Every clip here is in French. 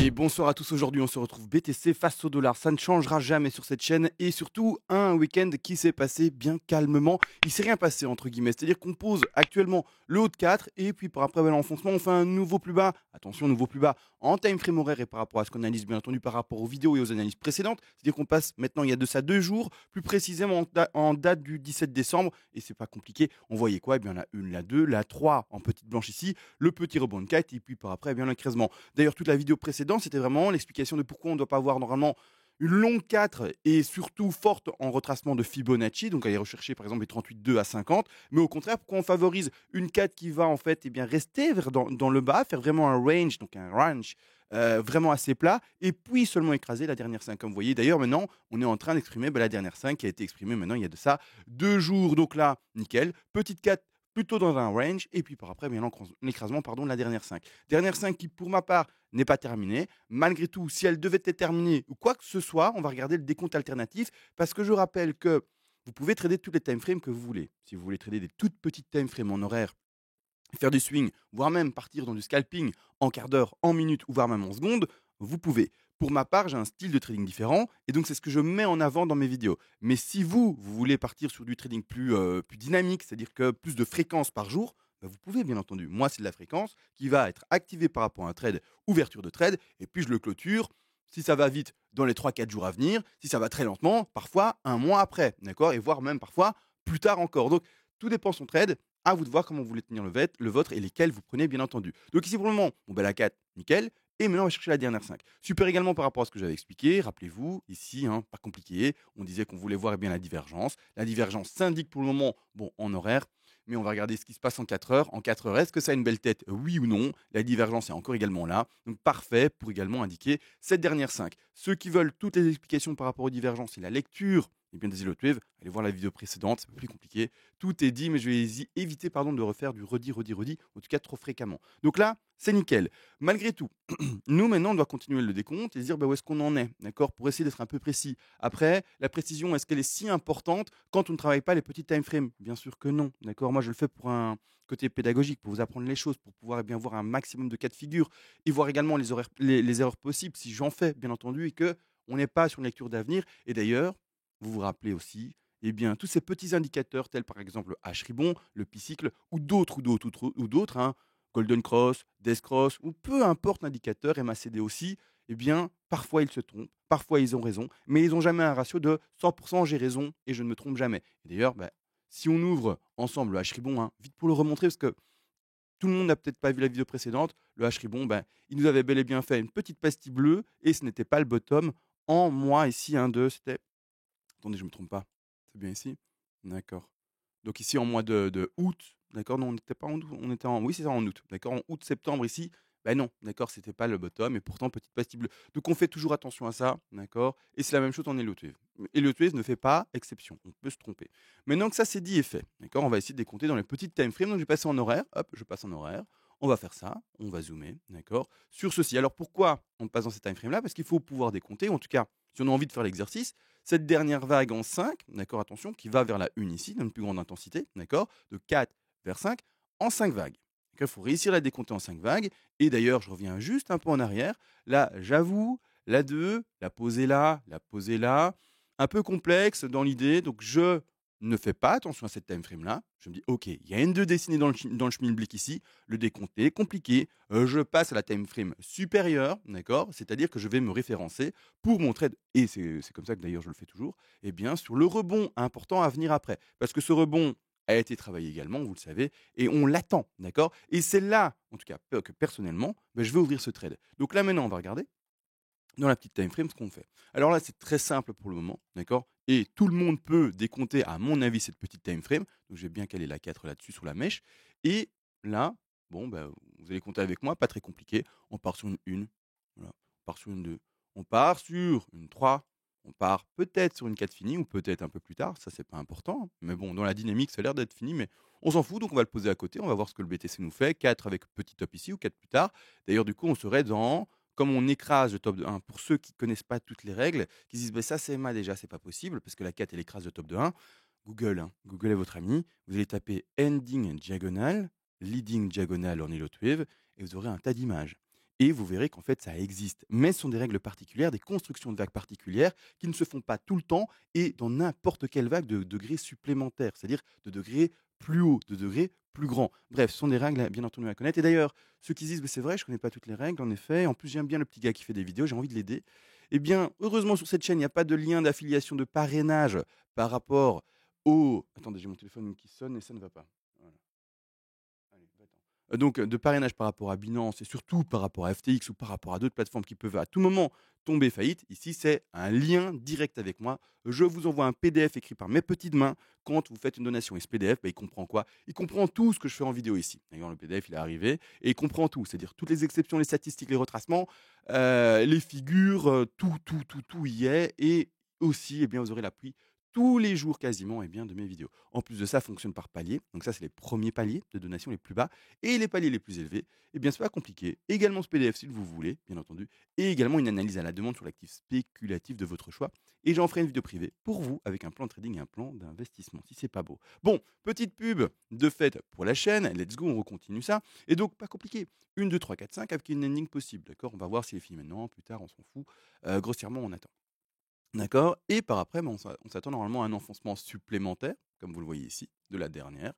Et bonsoir à tous, aujourd'hui on se retrouve BTC face au dollar, ça ne changera jamais sur cette chaîne et surtout un week-end qui s'est passé bien calmement. Il s'est rien passé entre guillemets, c'est-à-dire qu'on pose actuellement le haut de 4 et puis par après l'enfoncement on fait un nouveau plus bas, attention nouveau plus bas en time frame horaire et par rapport à ce qu'on analyse bien entendu par rapport aux vidéos et aux analyses précédentes, c'est-à-dire qu'on passe maintenant il y a de ça 2 jours, plus précisément en date du 17 décembre et c'est pas compliqué, on voyait quoi? Eh bien la 1, la 2, la 3 en petite blanche ici, le petit rebond de 4 et puis par après eh bien l'écrasement. D'ailleurs, toute la vidéo précédente, c'était vraiment l'explication de pourquoi on ne doit pas avoir normalement une longue 4 et surtout forte en retracement de Fibonacci, donc aller rechercher par exemple les 38,2 à 50, mais au contraire, pourquoi on favorise une 4 qui va en fait eh bien, rester dans le bas, faire vraiment un range, donc un range vraiment assez plat, et puis seulement écraser la dernière 5, comme vous voyez. D'ailleurs, maintenant, on est en train d'exprimer la dernière 5 qui a été exprimée maintenant il y a de ça 2 jours, donc là, nickel, petite 4 plutôt dans un range, et puis par après, bien l'écrasement de la dernière 5. Dernière 5 qui, pour ma part, n'est pas terminée. Malgré tout, si elle devait être terminée ou quoi que ce soit, on va regarder le décompte alternatif, parce que je rappelle que vous pouvez trader tous les time frames que vous voulez. Si vous voulez trader des toutes petites time frames en horaire, faire du swing, voire même partir dans du scalping en quart d'heure, en minute ou voire même en seconde, vous pouvez. Pour ma part, j'ai un style de trading différent et donc c'est ce que je mets en avant dans mes vidéos. Mais si vous voulez partir sur du trading plus dynamique, c'est-à-dire que plus de fréquences par jour, bah, vous pouvez bien entendu. Moi, c'est de la fréquence qui va être activée par rapport à un trade, ouverture de trade, et puis je le clôture. Si ça va vite, dans les 3 4 jours à venir. Si ça va très lentement, parfois un mois après, d'accord? Et voire même parfois plus tard encore. Donc, tout dépend de son trade. À vous de voir comment vous voulez tenir le vôtre et lesquels vous prenez, bien entendu. Donc ici, pour le moment, bon, ben, la 4, nickel. Et maintenant, on va chercher la dernière 5. Super également par rapport à ce que j'avais expliqué. Rappelez-vous, ici, hein, pas compliqué. On disait qu'on voulait voir eh bien, la divergence. La divergence s'indique pour le moment, bon, en horaire. Mais on va regarder ce qui se passe en 4 heures. En 4 heures, est-ce que ça a une belle tête? Oui ou non? La divergence est encore également là. Donc parfait pour également indiquer cette dernière 5. Ceux qui veulent toutes les explications par rapport aux divergences et la lecture eh bien, des Wave, allez voir la vidéo précédente, c'est pas plus compliqué. Tout est dit, mais je vais éviter de refaire du redit, en tout cas trop fréquemment. Donc là, c'est nickel. Malgré tout, nous maintenant, on doit continuer le décompte et se dire bah, où est-ce qu'on en est, d'accord, pour essayer d'être un peu précis. Après, la précision, est-ce qu'elle est si importante quand on ne travaille pas les petits time frames? Bien sûr que non, d'accord. Moi, je le fais pour un côté pédagogique, pour vous apprendre les choses, pour pouvoir eh bien voir un maximum de cas de figure et voir également les erreurs possibles si j'en fais, bien entendu, et que on n'est pas sur une lecture d'avenir. Et d'ailleurs, vous vous rappelez aussi eh bien, tous ces petits indicateurs tels par exemple le H-ribbon, le P-cycle ou d'autres, hein, Golden Cross, Death Cross ou peu importe l'indicateur, MACD aussi, eh bien, parfois ils se trompent, parfois ils ont raison, mais ils n'ont jamais un ratio de 100% j'ai raison et je ne me trompe jamais. Et d'ailleurs, bah, si on ouvre ensemble le H-ribbon, hein, vite pour le remontrer parce que tout le monde n'a peut-être pas vu la vidéo précédente, le H-ribbon, bah, il nous avait bel et bien fait une petite pastille bleue et ce n'était pas le bottom en mois ici, c'était attendez, je ne me trompe pas. C'est bien ici? D'accord. Donc ici en mois de août, d'accord? Non, on n'était pas en août, on était en oui, c'est ça, en août, d'accord? En août-septembre ici, ben non, d'accord, c'était pas le bottom et pourtant petite pastille bleue. Donc on fait toujours attention à ça, d'accord? Et c'est la même chose en Elliott Wave. Elliott Wave ne fait pas exception, on peut se tromper. Maintenant que ça c'est dit et fait, d'accord? On va essayer de décompter dans les petites time frames. Donc je vais passer en horaire, hop, je passe en horaire. On va faire ça, on va zoomer, d'accord? Sur ceci. Alors pourquoi on passe dans ces time frames là? Parce qu'il faut pouvoir décompter, ou en tout cas, si on a envie de faire l'exercice, cette dernière vague en 5, d'accord, attention, qui va vers la 1 ici, dans une plus grande intensité, d'accord, de 4 vers 5, en 5 vagues. Il faut réussir à la décompter en 5 vagues. Et d'ailleurs, je reviens juste un peu en arrière. Là, j'avoue, la 2, la poser là, un peu complexe dans l'idée. Donc, je ne fais pas attention à cette time frame là. Je me dis, OK, il y a N2 dessiné dans le Schmilblick ici. Le décompte est compliqué. Je passe à la time frame supérieure, d'accord, c'est-à-dire que je vais me référencer pour mon trade, et c'est comme ça que d'ailleurs je le fais toujours, eh bien sur le rebond important à venir après. Parce que ce rebond a été travaillé également, vous le savez, et on l'attend, d'accord. Et c'est là, en tout cas, que personnellement, je vais ouvrir ce trade. Donc là maintenant, on va regarder dans la petite time frame ce qu'on fait. Alors là, c'est très simple pour le moment, d'accord. Et tout le monde peut décompter, à mon avis, cette petite time frame. Donc je vais bien caler la 4 là-dessus sur la mèche. Et là, bon, vous allez compter avec moi, pas très compliqué. On part sur une 1, voilà. On part sur une 2, on part sur une 3, on part peut-être sur une 4 finie ou peut-être un peu plus tard, ça c'est pas important. Mais bon, dans la dynamique, ça a l'air d'être fini, mais on s'en fout, donc on va le poser à côté, on va voir ce que le BTC nous fait. 4 avec petit top ici ou 4 plus tard. D'ailleurs, du coup, on serait dans comme on écrase le top de 1, pour ceux qui ne connaissent pas toutes les règles, qui se disent ça c'est ma déjà, c'est pas possible, parce que la 4 elle écrase le top de 1, Google, hein, Google est votre ami, vous allez taper ending diagonal, leading diagonal en Elliott Wave, et vous aurez un tas d'images. Et vous verrez qu'en fait, ça existe. Mais ce sont des règles particulières, des constructions de vagues particulières qui ne se font pas tout le temps et dans n'importe quelle vague de degrés supplémentaires, c'est-à-dire de degrés plus hauts, de degrés plus grands. Bref, ce sont des règles bien entendu à connaître. Et d'ailleurs, ceux qui disent: «Beh, c'est vrai, je connais pas toutes les règles, en effet. En plus, j'aime bien le petit gars qui fait des vidéos, j'ai envie de l'aider». Eh bien, heureusement, sur cette chaîne, il n'y a pas de lien d'affiliation, de parrainage par rapport au attendez, j'ai mon téléphone qui sonne et ça ne va pas. Voilà. Allez, va-t'en. Donc, de parrainage par rapport à Binance et surtout par rapport à FTX ou par rapport à d'autres plateformes qui peuvent à tout moment tomber faillite. Ici, c'est un lien direct avec moi. Je vous envoie un PDF écrit par mes petites mains quand vous faites une donation. Et ce PDF, bah, il comprend quoi? Il comprend tout ce que je fais en vidéo ici. D'ailleurs, le PDF, il est arrivé et il comprend tout. C'est-à-dire toutes les exceptions, les statistiques, les retracements, les figures, tout y est. Et aussi, eh bien, vous aurez l'appui tous les jours quasiment, eh bien, de mes vidéos. En plus de ça, ça fonctionne par palier. Donc ça, c'est les premiers paliers de donation les plus bas. Et les paliers les plus élevés, eh bien, c'est pas compliqué. Également ce PDF si vous voulez, bien entendu. Et également une analyse à la demande sur l'actif spéculatif de votre choix. Et j'en ferai une vidéo privée pour vous avec un plan de trading et un plan d'investissement, si c'est pas beau. Bon, petite pub de fait pour la chaîne. Let's go, on continue ça. Et donc, pas compliqué. 1, 2, 3, 4, 5 avec une ending possible. D'accord? On va voir si elle finit maintenant, plus tard, on s'en fout. Grossièrement, on attend. D'accord, et par après, ben, on s'attend normalement à un enfoncement supplémentaire, comme vous le voyez ici, de la dernière.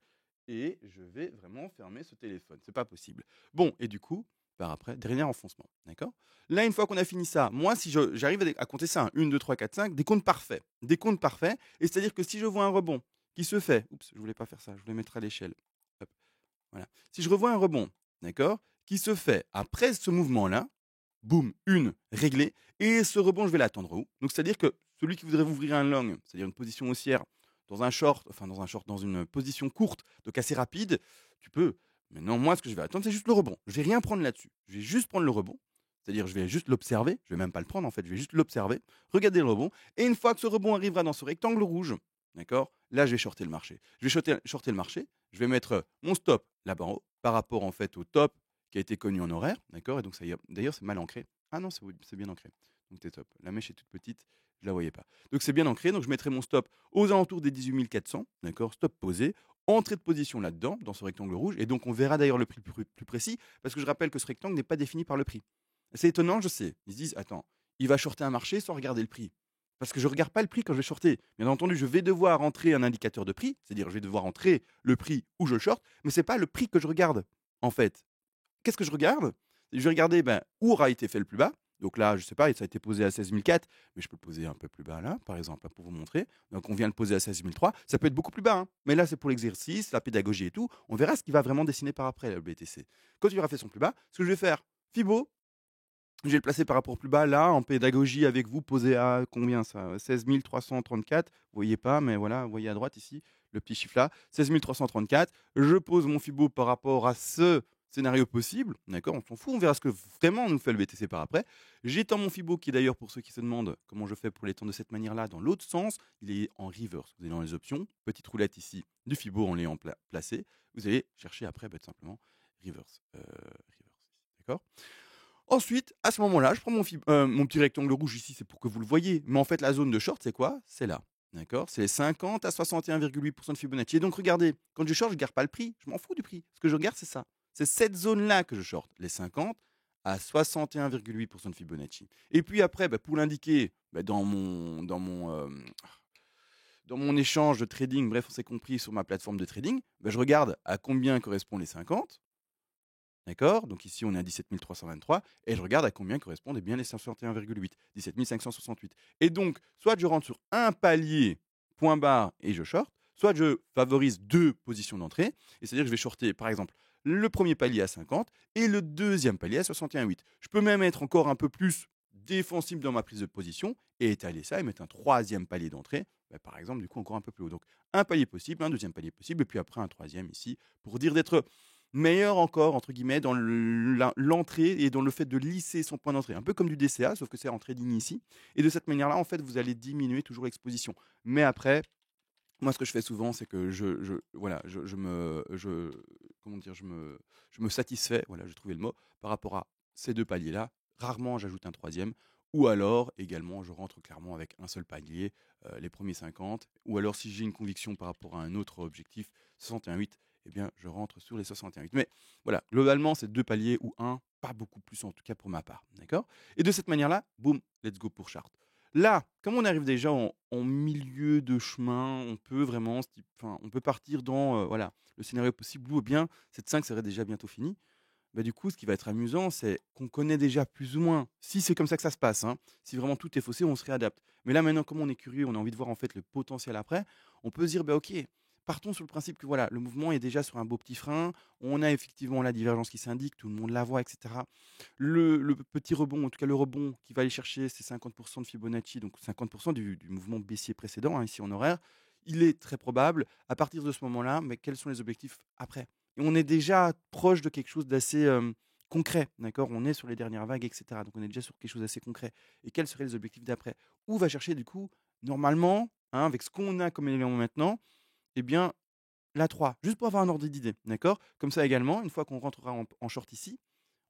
Et je vais vraiment fermer ce téléphone. C'est pas possible. Bon, et du coup, par après, dernier enfoncement. D'accord. Là, une fois qu'on a fini ça, moi, si j'arrive à compter ça, 1, 2, 3, 4, 5, des comptes parfaits. Des comptes parfaits. Et c'est-à-dire que si je vois un rebond qui se fait. Oups, je voulais pas faire ça, je voulais mettre à l'échelle. Hop, voilà. Si je revois un rebond, d'accord, qui se fait après ce mouvement-là, boum, une réglée. Et ce rebond, je vais l'attendre où? Donc, c'est-à-dire que celui qui voudrait vous ouvrir un long, c'est-à-dire une position haussière dans un short, enfin dans un short, dans une position courte, donc assez rapide, tu peux. Mais non, moi, ce que je vais attendre, c'est juste le rebond. Je vais rien prendre là-dessus. Je vais juste prendre le rebond. C'est-à-dire, je vais juste l'observer. Je vais même pas le prendre, en fait. Je vais juste l'observer, regarder le rebond. Et une fois que ce rebond arrivera dans ce rectangle rouge, d'accord, là, je vais shorter le marché. Je vais shorter le marché. Je vais mettre mon stop là-bas en haut par rapport, en fait, au top qui a été connu en horaire, d'accord. Et donc, ça d'ailleurs, c'est mal ancré. Ah non, c'est bien ancré. Donc, t'es top. La mèche est toute petite, je la voyais pas. Donc, c'est bien ancré. Donc, je mettrai mon stop aux alentours des 18 400, d'accord. Stop posé. Entrée de position là-dedans, dans ce rectangle rouge. Et donc, on verra d'ailleurs le prix plus précis, parce que je rappelle que ce rectangle n'est pas défini par le prix. C'est étonnant, je sais. Ils se disent, attends, il va shorter un marché sans regarder le prix. Parce que je ne regarde pas le prix quand je vais shorter. Bien entendu, je vais devoir entrer un indicateur de prix, c'est-à-dire je vais devoir entrer le prix où je short, mais ce n'est pas le prix que je regarde, en fait. Qu'est-ce que je regarde? Je vais regarder ben, où aura été fait le plus bas. Donc là, je ne sais pas, ça a été posé à 16 004, mais je peux le poser un peu plus bas là, par exemple, là, pour vous montrer. Donc on vient le poser à 16 003. Ça peut être beaucoup plus bas, hein. Mais là, c'est pour l'exercice, la pédagogie et tout. On verra ce qui va vraiment dessiner par après, le BTC. Quand il aura fait son plus bas, ce que je vais faire, Fibo, je vais le placer par rapport au plus bas, là, en pédagogie avec vous, posé à combien ça? 16 334. Vous voyez pas, mais voilà, vous voyez à droite ici, le petit chiffre là, 16 334. Je pose mon Fibo par rapport à ce scénario possible, d'accord? On s'en fout, on verra ce que vraiment nous fait le BTC par après. J'étends mon Fibo, qui d'ailleurs, pour ceux qui se demandent comment je fais pour l'étendre de cette manière-là, dans l'autre sens, il est en reverse. Vous allez dans les options, petite roulette ici du Fibo en l'ayant placé. Vous allez chercher après, tout simplement, reverse. D'accord? Ensuite, à ce moment-là, je prends mon petit rectangle rouge ici, c'est pour que vous le voyez. Mais en fait, la zone de short, c'est quoi? C'est là. D'accord? C'est 50 à 61,8% de Fibonacci. Et donc, regardez, quand je short, je ne regarde pas le prix. Je m'en fous du prix. Ce que je regarde, c'est ça. C'est cette zone-là que je short. Les 50 à 61,8% de Fibonacci. Et puis après, bah, pour l'indiquer bah, dans mon échange de trading, bref, on s'est compris sur ma plateforme de trading, bah, je regarde à combien correspondent les 50. D'accord? Donc ici, on est à 17 323 et je regarde à combien correspondent bien les 61,8, 17 568. Et donc, soit je rentre sur un palier, point barre, et je short, soit je favorise deux positions d'entrée, et c'est-à-dire que je vais shorter, par exemple, le premier palier à 50 et le deuxième palier à 61,8. Je peux même être encore un peu plus défensif dans ma prise de position et étaler ça et mettre un troisième palier d'entrée, bah, par exemple, du coup, encore un peu plus haut. Donc, un palier possible, un deuxième palier possible, et puis après un troisième ici, pour dire d'être meilleur encore, entre guillemets, dans l'entrée et dans le fait de lisser son point d'entrée. Un peu comme du DCA, sauf que c'est en trading ici. Et de cette manière-là, en fait, vous allez diminuer toujours l'exposition. Mais après, moi, ce que je fais souvent, c'est que voilà, comment dire, je me satisfais, voilà, j'ai trouvé le mot, par rapport à ces deux paliers-là. Rarement, j'ajoute un troisième. Ou alors, également, je rentre clairement avec un seul palier, les premiers 50. Ou alors, si j'ai une conviction par rapport à un autre objectif, 61,8, eh bien, je rentre sur les 61,8. Mais voilà, globalement, c'est 2 paliers ou un, pas beaucoup plus en tout cas pour ma part, d'accord? Et de cette manière-là, boum, let's go pour Chartres. Là, comme on arrive déjà en milieu de chemin, on peut vraiment enfin, on peut partir dans, voilà, le scénario possible où, eh bien, cette 5 serait déjà bientôt finie. Bah, du coup, ce qui va être amusant, c'est qu'on connaît déjà plus ou moins, si c'est comme ça que ça se passe, hein, si vraiment tout est faussé, on se réadapte. Mais là, maintenant, comme on est curieux, on a envie de voir en fait le potentiel après, on peut se dire, bah, ok, partons sur le principe que voilà, le mouvement est déjà sur un beau petit frein, on a effectivement la divergence qui s'indique, tout le monde la voit, etc. Le petit rebond, en tout cas le rebond qui va aller chercher, c'est 50% de Fibonacci, donc 50% du mouvement baissier précédent, hein, ici en horaire. Il est très probable. À partir de ce moment-là, mais quels sont les objectifs après? Et on est déjà proche de quelque chose d'assez concret, d'accord? On est sur les dernières vagues, etc. Donc on est déjà sur quelque chose d'assez concret. Et quels seraient les objectifs d'après? Où va chercher du coup, normalement, hein, avec ce qu'on a comme élément maintenant, eh bien, la 3, juste pour avoir un ordre d'idée, d'accord? Comme ça également, une fois qu'on rentrera en short ici,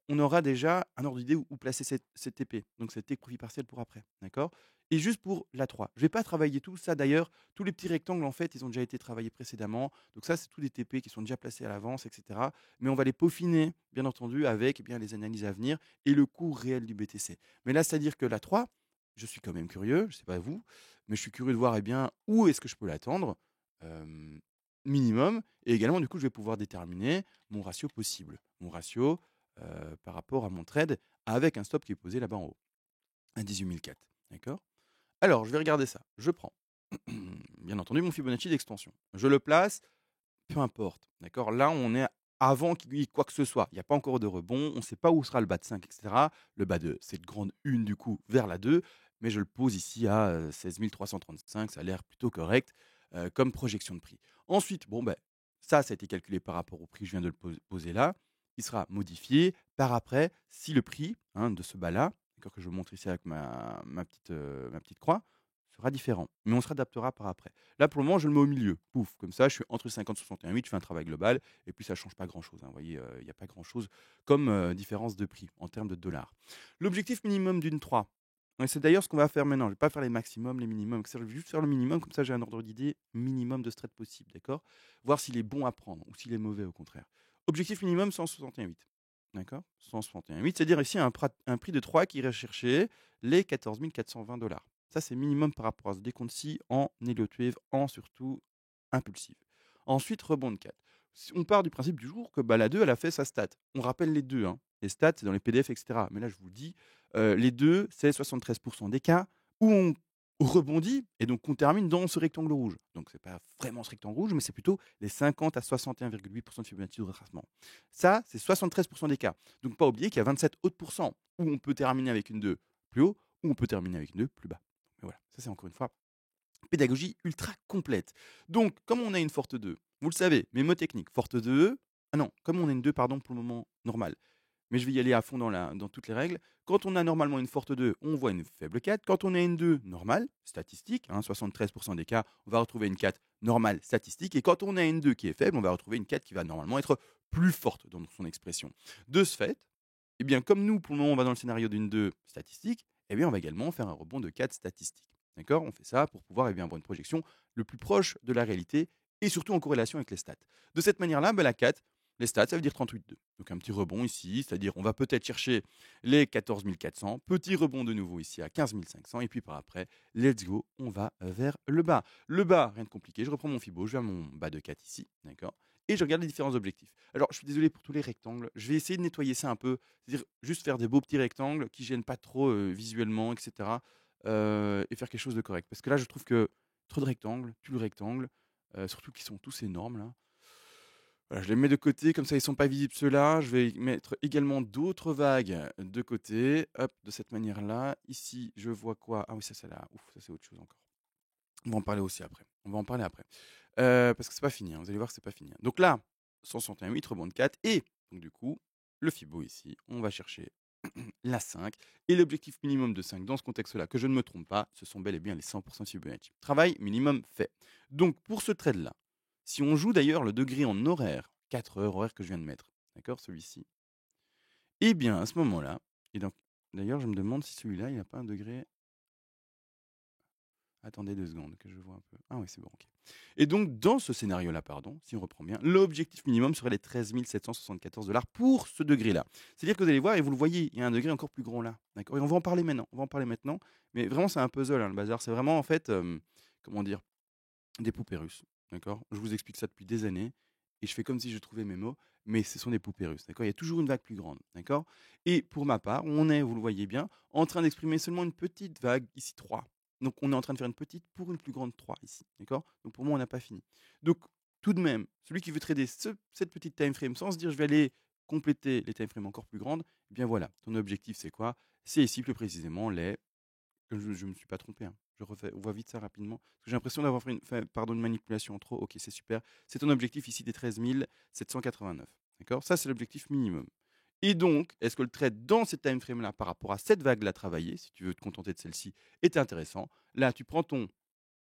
on aura déjà un ordre d'idée où placer cette TP, donc cette take profit partiel pour après, d'accord? Et juste pour la 3, je vais pas travailler tout ça d'ailleurs, tous les petits rectangles en fait, ils ont déjà été travaillés précédemment, donc ça c'est tous des TP qui sont déjà placés à l'avance, etc. Mais on va les peaufiner, bien entendu, avec eh bien, les analyses à venir et le cours réel du BTC. Mais là, c'est-à-dire que la 3, je suis quand même curieux, je sais pas vous, mais je suis curieux de voir eh bien, où est-ce que je peux l'attendre, euh, minimum, et également du coup je vais pouvoir déterminer mon ratio possible. Mon ratio, par rapport à mon trade avec un stop qui est posé là-bas en haut, à 18 004. D'accord? Alors, je vais regarder ça. Je prends, bien entendu, mon Fibonacci d'extension. Je le place, peu importe. D'accord? Là, on est avant qu'il y ait quoi que ce soit. Il n'y a pas encore de rebond. On ne sait pas où sera le bas de 5, etc. Le bas de cette grande une, du coup, vers la 2. Mais je le pose ici à 16 335. Ça a l'air plutôt correct comme projection de prix. Ensuite, bon, ben, ça a été calculé par rapport au prix que je viens de le poser là. Il sera modifié par après si le prix hein, de ce bas-là, que je montre ici avec ma petite croix, sera différent. Mais on se réadaptera par après. Là, pour le moment, je le mets au milieu. Pouf, comme ça, je suis entre 50 et 61,8, je fais un travail global, et puis ça ne change pas grand-chose. Hein. Vous voyez, il n'y a pas grand-chose comme différence de prix en termes de dollars. L'objectif minimum d'une 3, et c'est d'ailleurs ce qu'on va faire maintenant. Je ne vais pas faire les maximums, les minimums, je vais juste faire le minimum, comme ça j'ai un ordre d'idée minimum de trade possible, d'accord? Voir s'il est bon à prendre ou s'il est mauvais au contraire. Objectif minimum 161,8. D'accord? 161,8, c'est-à-dire ici un prix de 3 qui irait chercher les 14 420 dollars. Ça, c'est minimum par rapport à ce décompte-ci en Elliott Wave, en surtout impulsive. Ensuite, rebond de 4. On part du principe du jour que bah, la 2, elle a fait sa stat. On rappelle les deux. Hein. Les stats, c'est dans les PDF, etc. Mais là, je vous le dis, les deux, c'est 73% des cas où on rebondit et donc on termine dans ce rectangle rouge. Donc, c'est pas vraiment ce rectangle rouge, mais c'est plutôt les 50 à 61,8% de Fibonacci de retracement. Ça, c'est 73% des cas. Donc, pas oublier qu'il y a 27 autres pourcents où on peut terminer avec une 2 plus haut ou on peut terminer avec une 2 plus bas. Mais voilà, ça, c'est encore une fois pédagogie ultra complète. Donc, comme on a une forte 2, vous le savez, mes mots techniques, forte 2, ah non, comme on a une 2, pardon, pour le moment, normal. Mais je vais y aller à fond dans toutes les règles. Quand on a normalement une forte 2, on voit une faible 4. Quand on a une 2 normale, statistique, hein, 73% des cas, on va retrouver une 4 normale, statistique. Et quand on a une 2 qui est faible, on va retrouver une 4 qui va normalement être plus forte dans son expression. De ce fait, eh bien, comme nous, pour le moment, on va dans le scénario d'une 2 statistique, eh bien, on va également faire un rebond de 4 statistique. D'accord? On fait ça pour pouvoir avoir une projection le plus proche de la réalité et surtout en corrélation avec les stats. De cette manière-là, la 4, les stats, ça veut dire 38,2. Donc un petit rebond ici, c'est-à-dire on va peut-être chercher les 14 400, petit rebond de nouveau ici à 15 500, et puis par après, let's go, on va vers le bas. Le bas, rien de compliqué, je reprends mon Fibo, je vais à mon bas de 4 ici, d'accord? Et je regarde les différents objectifs. Alors, je suis désolé pour tous les rectangles, je vais essayer de nettoyer ça un peu, c'est-à-dire juste faire des beaux petits rectangles qui gênent pas trop visuellement, etc. Et faire quelque chose de correct. Parce que là, je trouve que trop de rectangles, tout le rectangle, surtout qu'ils sont tous énormes là. Voilà, je les mets de côté, comme ça ils sont pas visibles ceux-là. Je vais mettre également d'autres vagues de côté. Hop, de cette manière-là. Ici, je vois quoi? Ah oui, ça c'est là. Ouf, ça c'est autre chose encore. On va en parler aussi après. On va en parler après. Parce que c'est pas fini. Hein. Vous allez voir que c'est pas fini. Hein. Donc là, 161,8, rebond de 4. Et donc du coup, le Fibo ici, on va chercher la 5. Et l'objectif minimum de 5 dans ce contexte-là, que je ne me trompe pas, ce sont bel et bien les 100% de Fibonacci. Travail minimum fait. Donc pour ce trade-là, si on joue d'ailleurs le degré en horaire, 4 heures, horaire que je viens de mettre, d'accord, celui-ci, eh bien à ce moment-là, et donc d'ailleurs je me demande si celui-là, il n'a pas un degré. Attendez 2 secondes que je vois un peu. Ah oui, c'est bon, OK. Et donc dans ce scénario-là, pardon, si on reprend bien, l'objectif minimum serait les 13 774 pour ce degré-là. C'est-à-dire que vous allez voir et vous le voyez, il y a un degré encore plus grand là, d'accord? Et on va en parler maintenant, mais vraiment c'est un puzzle, hein, le bazar. C'est vraiment en fait, comment dire? Des poupées russes, d'accord? Je vous explique ça depuis des années et je fais comme si je trouvais mes mots, mais ce sont des poupées russes, d'accord? Il y a toujours une vague plus grande, d'accord? Et pour ma part, on est, vous le voyez bien, en train d'exprimer seulement une petite vague, ici 3. Donc on est en train de faire une petite pour une plus grande 3 ici, d'accord? Donc pour moi, on n'a pas fini. Donc tout de même, celui qui veut trader cette petite time frame sans se dire je vais aller compléter les time frames encore plus grandes, eh bien voilà, ton objectif c'est quoi? C'est ici plus précisément les je me suis pas trompé, hein. On voit vite ça rapidement. Parce que j'ai l'impression d'avoir fait une manipulation en trop. Ok, c'est super. C'est ton objectif ici des 13 789. D'accord? Ça, c'est l'objectif minimum. Et donc, est-ce que le trade dans cette time frame-là, par rapport à cette vague-là travaillée, si tu veux te contenter de celle-ci, est intéressant? Là, tu prends ton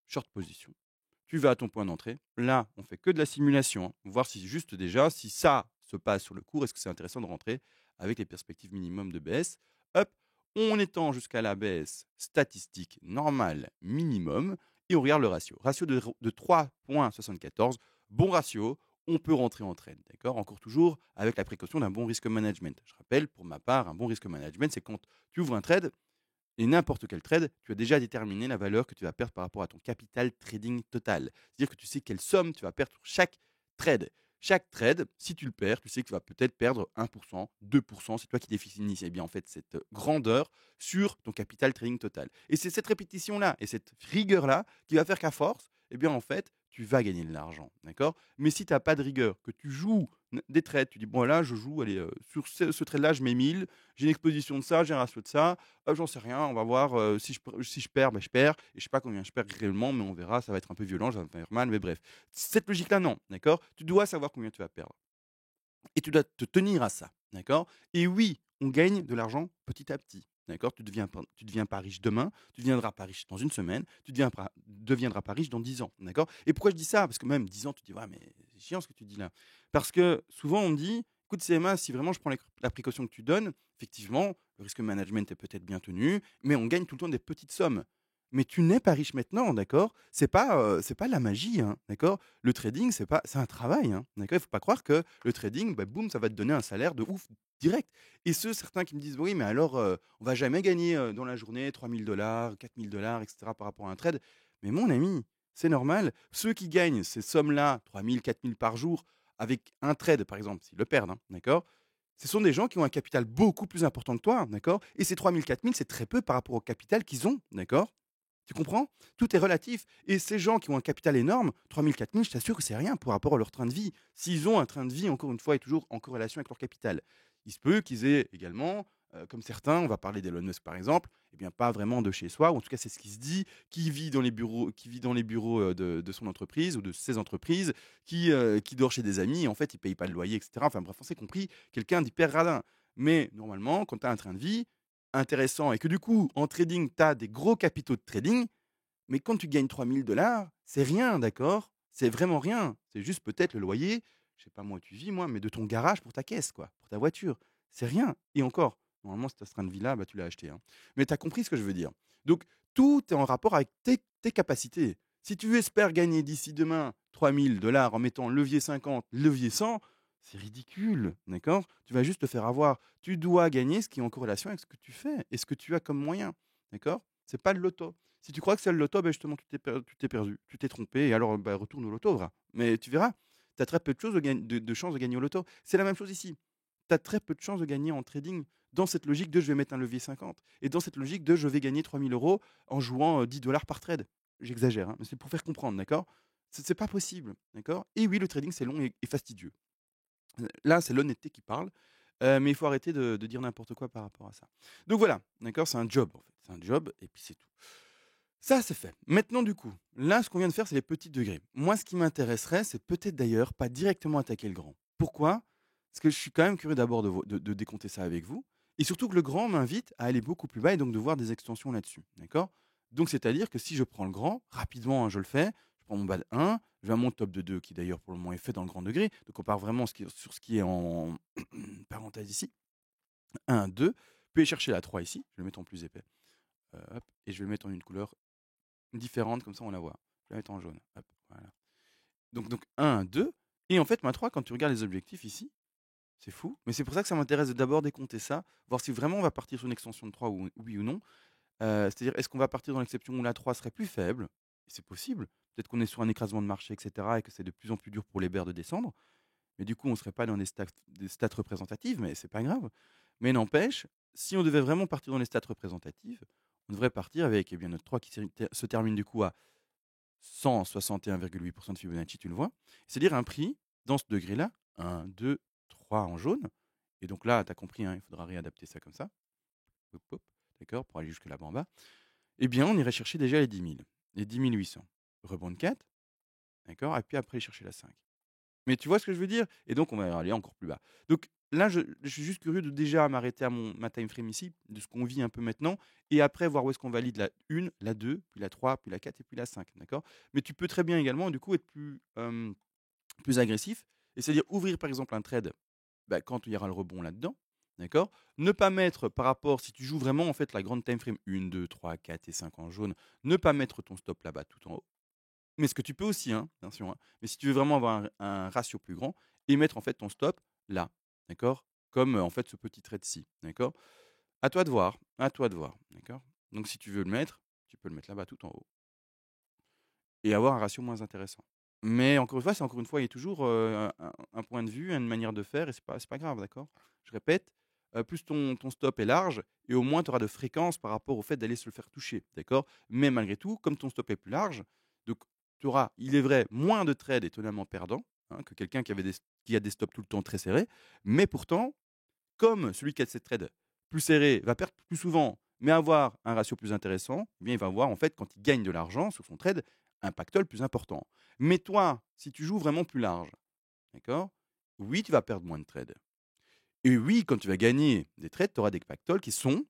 short position. Tu vas à ton point d'entrée. Là, on fait que de la simulation, hein. Voir si juste déjà, si ça se passe sur le cours, est-ce que c'est intéressant de rentrer avec les perspectives minimum de baisse. Hop, on étend jusqu'à la baisse statistique normale minimum et on regarde le ratio. Ratio de 3,74, bon ratio, on peut rentrer en trade, d'accord? Encore toujours avec la précaution d'un bon risque management. Je rappelle, pour ma part, un bon risque management, c'est quand tu ouvres un trade, et n'importe quel trade, tu as déjà déterminé la valeur que tu vas perdre par rapport à ton capital trading total. C'est-à-dire que tu sais quelle somme tu vas perdre sur chaque trade. Chaque trade, si tu le perds, tu sais que tu vas peut-être perdre 1%, 2%, c'est toi qui définis eh bien, en fait, cette grandeur sur ton capital trading total. Et c'est cette répétition-là et cette rigueur-là qui va faire qu'à force, eh bien, en fait, tu vas gagner de l'argent. D'accord? Mais si tu n'as pas de rigueur, que tu joues des trades, tu dis, bon, là, je joue, allez, sur ce trade-là, je mets 1000, j'ai une exposition de ça, j'ai un ratio de ça, j'en sais rien, on va voir si je perds, je perds. Et je sais pas combien je perds réellement, mais on verra, ça va être un peu violent, ça va me faire mal, mais bref. Cette logique-là, non, d'accord? Tu dois savoir combien tu vas perdre. Et tu dois te tenir à ça, d'accord? Et oui, on gagne de l'argent petit à petit, d'accord? Tu deviens pas riche demain, tu deviendras pas riche dans une semaine, deviendras pas riche dans 10 ans, d'accord? Et pourquoi je dis ça? Parce que même 10 ans, tu te dis, ouais, mais c'est chiant ce que tu dis là. Parce que souvent, on me dit, écoute, CMA, si vraiment je prends la précaution que tu donnes, effectivement, le risque management est peut-être bien tenu, mais on gagne tout le temps des petites sommes. Mais tu n'es pas riche maintenant, d'accord? C'est pas la magie, hein, d'accord? Le trading, c'est un travail, hein, d'accord? Il faut pas croire que le trading, bah, boum, ça va te donner un salaire de ouf direct. Et certains qui me disent: «Oui, mais alors, on va jamais gagner, dans la journée 3 000 4 000 et cetera par rapport à un trade». Mais mon ami, c'est normal. Ceux qui gagnent ces sommes-là, 3 000 4 000 par jour avec un trade, par exemple, s'ils le perdent, hein, d'accord? Ce sont des gens qui ont un capital beaucoup plus important que toi, d'accord? Et ces 3 000 4 000, c'est très peu par rapport au capital qu'ils ont, d'accord? Tu comprends? Tout est relatif et ces gens qui ont un capital énorme, 3 000 4 000, je t'assure que c'est rien par rapport à leur train de vie. S'ils ont un train de vie, encore une fois, est toujours en corrélation avec leur capital. Il se peut qu'ils aient également, comme certains, on va parler d'Elon Musk par exemple, eh bien pas vraiment de chez soi, ou en tout cas c'est ce qui se dit, qui vit dans les bureaux de son entreprise ou de ses entreprises, qui dort chez des amis, et en fait il paye pas le loyer, etc. Enfin bref, on s'est compris, quelqu'un d'hyper radin. Mais normalement, quand tu as un train de vie intéressant et que du coup, en trading, tu as des gros capitaux de trading, mais quand tu gagnes 3 000 c'est rien, d'accord? C'est vraiment rien. C'est juste peut-être le loyer, je sais pas moi où tu vis, moi, mais de ton garage pour ta caisse, quoi, pour ta voiture. C'est rien. Et encore, normalement, si tu as ce train de vie-là, bah, tu l'as acheté, hein. Mais tu as compris ce que je veux dire. Donc, tout est en rapport avec tes capacités. Si tu espères gagner d'ici demain 3 000 en mettant levier 50, levier 100, c'est ridicule, d'accord? Tu vas juste te faire avoir. Tu dois gagner ce qui est en corrélation avec ce que tu fais et ce que tu as comme moyen, d'accord? C'est pas le loto. Si tu crois que c'est le loto, ben justement, tu t'es perdu, tu t'es trompé, et alors bah, retourne au loto, vrai. Mais tu verras, tu as très peu de, choses de chances de gagner au loto. C'est la même chose ici. Tu as très peu de chances de gagner en trading dans cette logique de je vais mettre un levier 50 et dans cette logique de je vais gagner 3 000 € en jouant 10 dollars par trade. J'exagère, hein, mais c'est pour faire comprendre, d'accord? C'est pas possible, d'accord? Et oui, le trading, c'est long et fastidieux. Là, c'est l'honnêteté qui parle, mais il faut arrêter de dire n'importe quoi par rapport à ça. Donc voilà, d'accord? C'est un job, en fait. C'est un job et puis c'est tout. Ça, c'est fait. Maintenant, du coup, là, ce qu'on vient de faire, c'est les petits degrés. Moi, ce qui m'intéresserait, c'est peut-être d'ailleurs pas directement attaquer le grand. Pourquoi? Parce que je suis quand même curieux d'abord de décompter ça avec vous. Et surtout que le grand m'invite à aller beaucoup plus bas et donc de voir des extensions là-dessus. D'accord? Donc, c'est-à-dire que si je prends le grand, rapidement, hein, je le fais, je prends mon bas de 1, je vais à mon top de 2 qui d'ailleurs pour le moment est fait dans le grand degré. Donc, on part vraiment sur ce qui est en parenthèse ici. 1, 2. Puis aller chercher la 3 ici. Je vais le mettre en plus épais. Hop, et je vais le mettre en une couleur différente, comme ça on la voit. Je vais la mettre en jaune. Hop, voilà. Donc 1, 2. Et en fait, ma 3, quand tu regardes les objectifs ici, c'est fou. Mais c'est pour ça que ça m'intéresse de d'abord décompter ça, voir si vraiment on va partir sur une extension de 3 ou oui ou non. C'est-à-dire, est-ce qu'on va partir dans l'exception où la 3 serait plus faible? Et c'est possible. Peut-être qu'on est sur un écrasement de marché, etc., et que c'est de plus en plus dur pour les bears de descendre. Mais du coup, on ne serait pas dans des stats représentatives, mais c'est pas grave. Mais n'empêche, si on devait vraiment partir dans les stats représentatives, on devrait partir avec eh bien, notre 3 qui se termine du coup à 161,8% de Fibonacci, tu le vois. C'est-à-dire un prix dans ce degré-là, 1, 2, 3 en jaune. Et donc là, tu as compris, hein, il faudra réadapter ça comme ça. Hop, hop, d'accord, pour aller jusque là-bas en bas. Eh bien, on irait chercher déjà les 10 000, les 10 800. Rebond de 4, d'accord, et puis après, aller chercher la 5. Mais tu vois ce que je veux dire? Et donc on va aller encore plus bas. Donc là, je suis juste curieux de déjà m'arrêter à ma time frame ici, de ce qu'on vit un peu maintenant, et après voir où est-ce qu'on valide la 1, la 2, puis la 3, puis la 4 et puis la 5, d'accord? Mais tu peux très bien également, du coup, être plus agressif, et c'est-à-dire ouvrir par exemple un trade, bah, quand il y aura le rebond là-dedans, d'accord? Ne pas mettre par rapport, si tu joues vraiment en fait la grande time frame 1, 2, 3, 4 et 5 en jaune, ne pas mettre ton stop là-bas tout en haut. Mais ce que tu peux aussi, hein, attention, hein, mais si tu veux vraiment avoir un ratio plus grand et mettre en fait ton stop là, d'accord? Comme en fait ce petit trade-ci, d'accord? À toi de voir, à toi de voir, d'accord? Donc si tu veux le mettre, tu peux le mettre là-bas tout en haut et avoir un ratio moins intéressant. Mais encore une fois, c'est encore une fois, il y a toujours un point de vue, une manière de faire et c'est pas grave, d'accord? Je répète, plus ton stop est large et au moins tu auras de fréquence par rapport au fait d'aller se le faire toucher, d'accord? Mais malgré tout, comme ton stop est plus large, donc tu auras, il est vrai, moins de trades étonnamment perdants, hein, que quelqu'un qui a des stops tout le temps très serrés. Mais pourtant, comme celui qui a ses trades plus serrés va perdre plus souvent, mais avoir un ratio plus intéressant, eh bien il va avoir en fait, quand il gagne de l'argent sur son trade, un pactole plus important. Mais toi, si tu joues vraiment plus large, d'accord? Oui, tu vas perdre moins de trades. Et oui, quand tu vas gagner des trades, tu auras des pactoles qui sont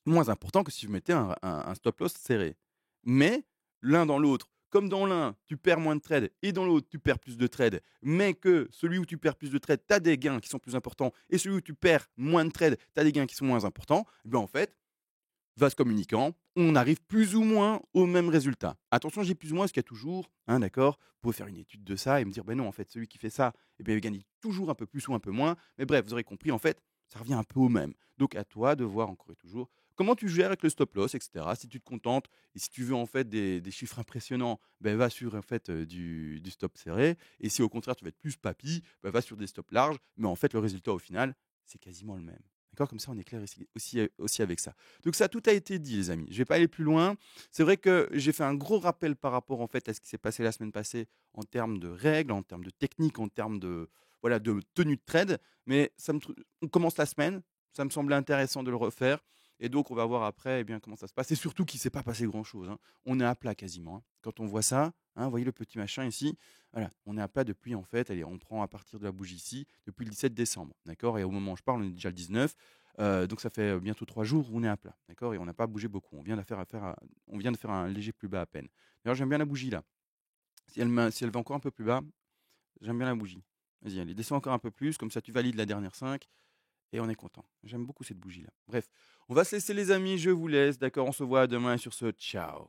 moins importants que si tu mettais un stop loss serré. Mais l'un dans l'autre, comme dans l'un, tu perds moins de trades et dans l'autre, tu perds plus de trades, mais que celui où tu perds plus de trades, tu as des gains qui sont plus importants et celui où tu perds moins de trades, tu as des gains qui sont moins importants, eh bien en fait, vase communicant, on arrive plus ou moins au même résultat. Attention, j'ai plus ou moins parce qu'il y a toujours, hein, d'accord, vous pouvez faire une étude de ça et me dire, ben non, en fait, celui qui fait ça, eh bien, il gagne toujours un peu plus ou un peu moins. Mais bref, vous aurez compris, en fait, ça revient un peu au même. Donc, à toi de voir encore et toujours comment tu gères avec le stop loss, etc. Si tu te contentes et si tu veux en fait des chiffres impressionnants, ben, va sur en fait du stop serré. Et si au contraire tu veux être plus papy, ben, va sur des stops larges. Mais en fait, le résultat au final, c'est quasiment le même. D'accord? Comme ça, on est clair aussi avec ça. Donc ça, tout a été dit, les amis. Je ne vais pas aller plus loin. C'est vrai que j'ai fait un gros rappel par rapport en fait à ce qui s'est passé la semaine passée en termes de règles, en termes de techniques, en termes de voilà de tenue de trade. Mais on commence la semaine. Ça me semblait intéressant de le refaire. Et donc, on va voir après eh bien, comment ça se passe. Et surtout qu'il ne s'est pas passé grand-chose, hein. On est à plat quasiment, hein. Quand on voit ça, hein, vous voyez le petit machin ici, voilà, on est à plat depuis en fait, allez, on prend à partir de la bougie ici, depuis le 17 décembre, d'accord? Et au moment où je parle, on est déjà le 19. Donc ça fait bientôt 3 jours où on est à plat, d'accord? Et on n'a pas bougé beaucoup. On vient de faire un léger plus bas à peine. D'ailleurs, j'aime bien la bougie là. Si elle va encore un peu plus bas, j'aime bien la bougie. Vas-y, allez, descends encore un peu plus, comme ça tu valides la dernière 5 et on est content. J'aime beaucoup cette bougie là. Bref, on va se laisser les amis, je vous laisse, d'accord? On se voit demain sur ce. Ciao.